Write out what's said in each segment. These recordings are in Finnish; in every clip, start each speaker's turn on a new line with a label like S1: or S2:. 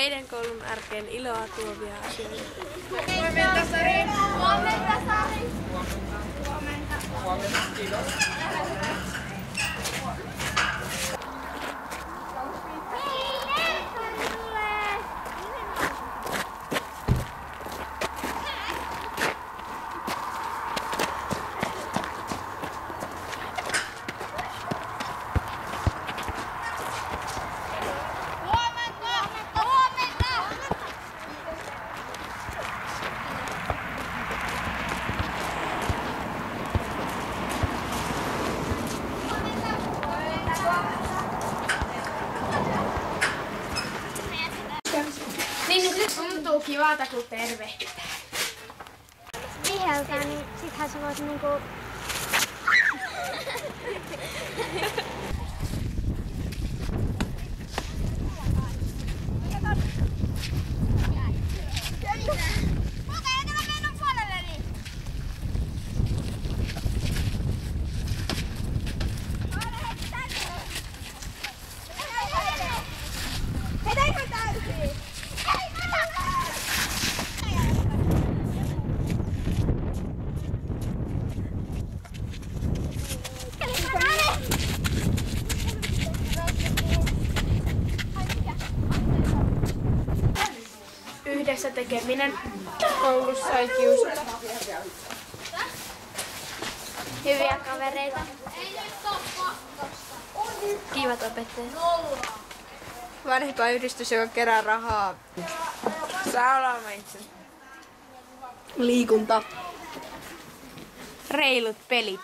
S1: meidän koulun arkeen iloa tuovia asioita.
S2: Huomenta, Sari.
S3: Huomenta, Sari.
S2: Huomenta. Huomenta, kiitos.
S3: Niin nyt tuntuu kivalta, kun tervehditään.
S4: Viheltää, niin sittenhän sä voit niinku...
S3: Yhdessä tekeminen koulussa ei kiusata.
S4: Hyviä kavereita.
S1: Kivat opettajat.
S2: Vanhempayhdistys, joka kerää rahaa. Saalaamaitsen.
S1: Liikunta. Reilut pelit.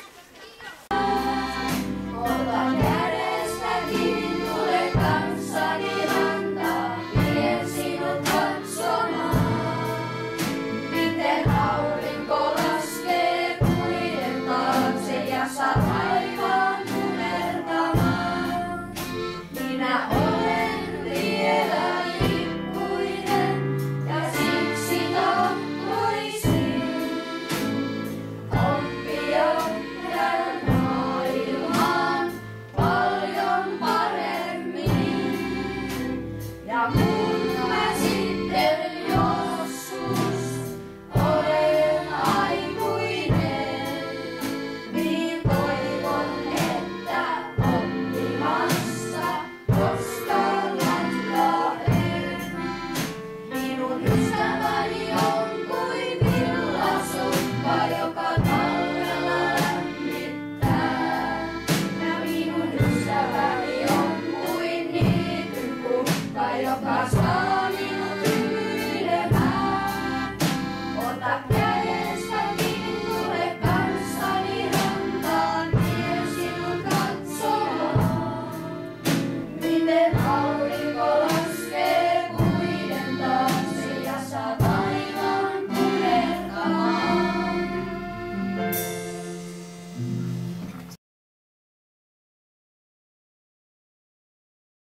S3: Joka